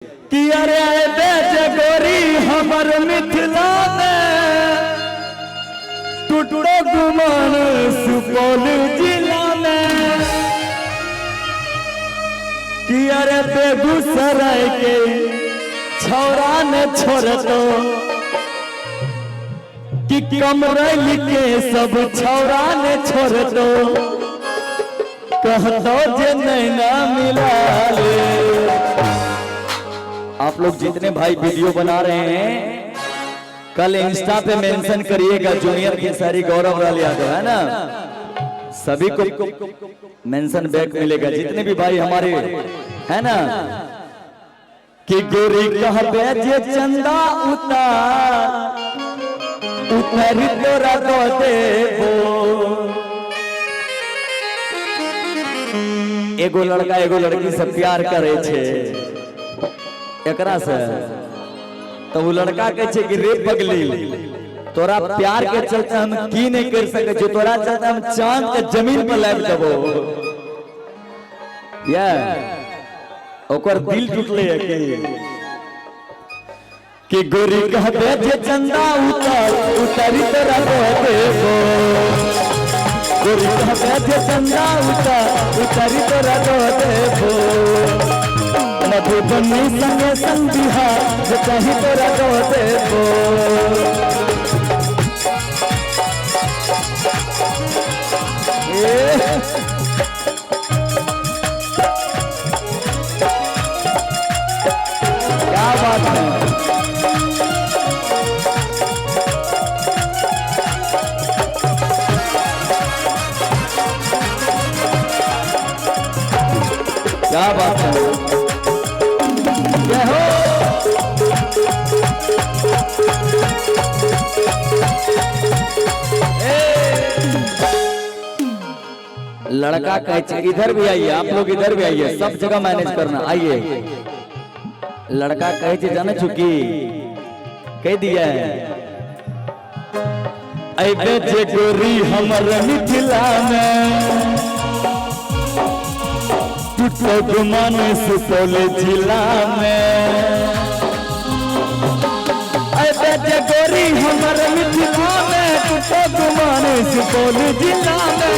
कि अरे बेच गोरी हमर मिथिला में टूटो गुमान सुपौल जिला में कि अरे बेगूसराय के छौरा ने छोड़ दो कि कमरैल के सब छौरा ने छोड़ दो कह दो जे नैना मिला ले। आप लोग जितने भाई वीडियो बना रहे हैं कल इंस्टा पे मेंशन करिएगा जूनियर खेसारी गौरव लाल यादव है ना, सभी को मेंशन बैक मिलेगा जितने भी भाई हमारे है ना। कि गोरी कहबे जे चंदा उतारी तोरा दो देबो। एगो लड़का एगो लड़की से प्यार करे छे एकरा से तो वो लड़का कहे छे कि रे पगली तोरा प्यार के चलते हम की नहीं कर सके जो तोरा चलते हम चांद के जमीन पर लाद देबो। या ओकर दिल टूटले है कि गोरी कहबे जे चंदा उतारी तोरा दो देबो। गोरी कहबे जे चंदा उतारी तोरा दो देबो। मधुबनी संगे संग बिहार चाही तोरा दो देबो। क्या बात है, क्या बात है, हो लड़का कहे इधर भी आइए, आप लोग इधर भी आइए, सब जगह मैनेज करना आइए। लड़का कहे जाने चुकी कह दिया है ऐबे जे गोरी हमर मिथिला में टूटो गुमान सुपौल जिला में। ऐबे जे गोरी हमर मिथिला में टूटो गुमान सुपौल जिला में।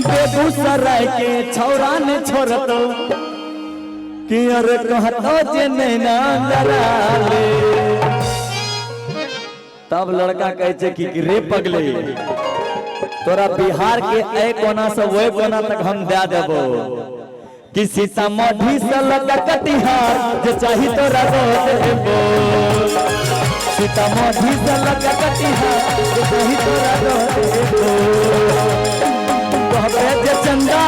बेगूसराय के छौरा ने छोड़ दो कि अरे कहतो जे नैना डराले। तब लड़का कहे छे कि रे पगले तोरा बिहार के ए कोना से वो कोना तक हम दे देबो। कि सीतामढ़ी से लगा कटिहार जे चाही तोरा दो देबो। सीतामढ़ी से लगा कटिहार जे चाही तोरा दो देबो। कहबे जे चंदा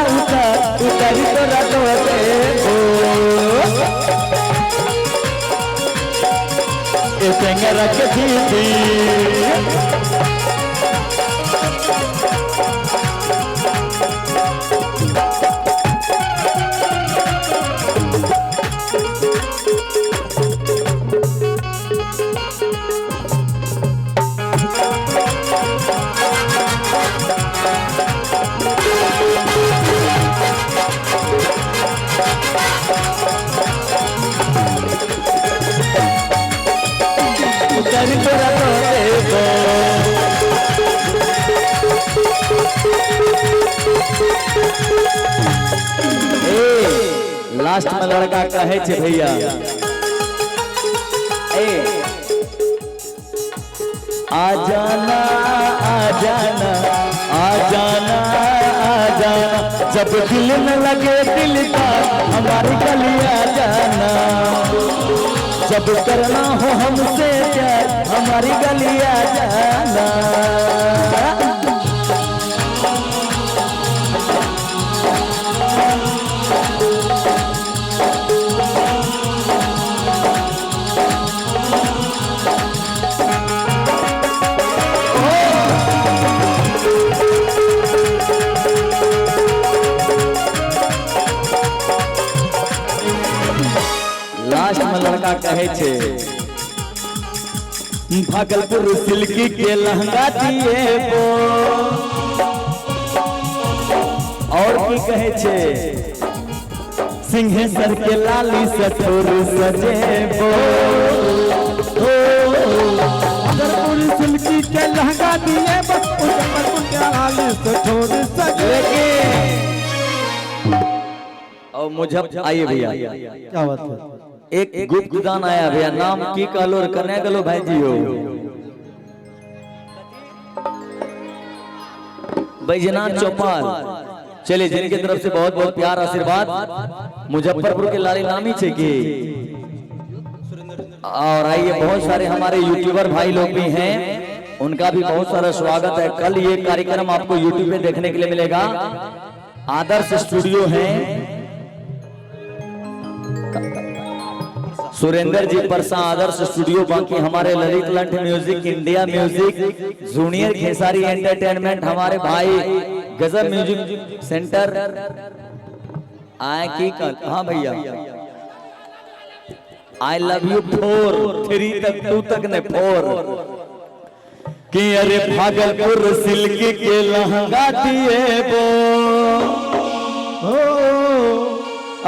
उतारी तोरा दो देबो। ए टेंगरा के दीदी उतारी तोरा दो देबो। लास्ट में लड़का कहे छे भैया आ जाना आ जाना आ जाना आ जाना जब दिल न लगे दिलदार हमारी गली आ जाना। जब करना हो हमसे प्यार हमारी गली आ जाना। लास्ट में लड़का कहे छे भागलपुर सिल्की के लहंगा दिए वो और की कहे छे सिंहेश्वर के लाली सठोर सजेबो सिल्की के लहंगा दिए मुजफ्फरपुर के लाली सठोर सजेबो। और मुझे आइए भैया, क्या बात है, एक गुप्तदान आया भैया, नाम की कहलो और कन्या गलो भाई जी हो बैजनाथ चौपाल। चलिए जिनकी तरफ से बहुत बहुत प्यार आशीर्वाद मुजफ्फरपुर के लाली नामी छे की। और आइए बहुत सारे हमारे यूट्यूबर भाई लोग भी हैं, उनका भी बहुत सारा स्वागत है। कल ये कार्यक्रम आपको यूट्यूब पे देखने के लिए मिलेगा। आदर्श स्टूडियो है, सुरेंद्र जी परसा आदर्श स्टूडियो, बाकी हमारे Lalit Lanth music, India music, junior Khesari entertainment, हमारे भाई गजब म्यूजिक सेंटर आए की कल। हाँ भैया, आई लव यू 4 3 तक 2 तक ने 4 कि अरे भागलपुर सिल्क के लहंगा दिए बो,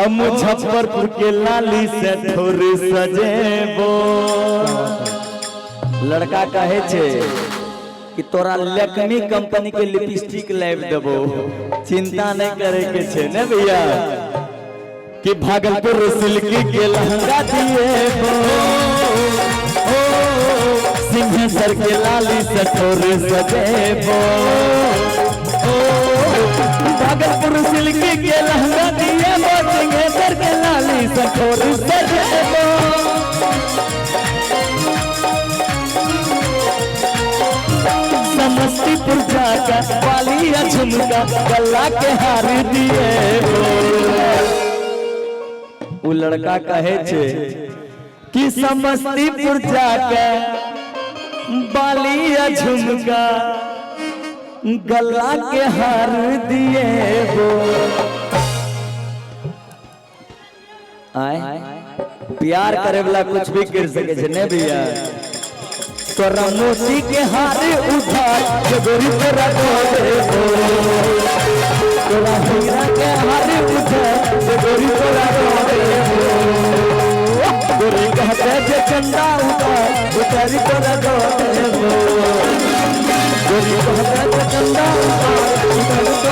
मुजफ्फरपुर के लाली से ठोर सजेबो। लड़का कहे छे कि तोरा लैक्मी कंपनी के लिपस्टिक लाइव देबो, चिंता नहीं करे के छे ने भैया कि भागलपुर सिल्क के लहंगा दिएबो, सिंहेश्वर के लाली से ठोर सजेबो। भागलपुर सिल्क के लहंगा दिएबो, सिंहेश्वर के लाली से ठोर सजेबो। समस्तीपुर जाकर वालिया झुमका गला के हार दिएबो। वो लड़का कहे छे कि समस्तीपुर जाकर बालिया झुमका गला के हार दिएबो। आए प्यार करे वाला कुछ भी कर सके छे ने भैया। तोरा मोती के हार उधार गोरी तोरा दो देबो, तोरा हीरा के हार उधार गोरी तोरा दो देबो। गोरी कहते जे चंदा उधार उधारी तोरा दो देबो, गोरी कहते जे चंदा उधार उधारी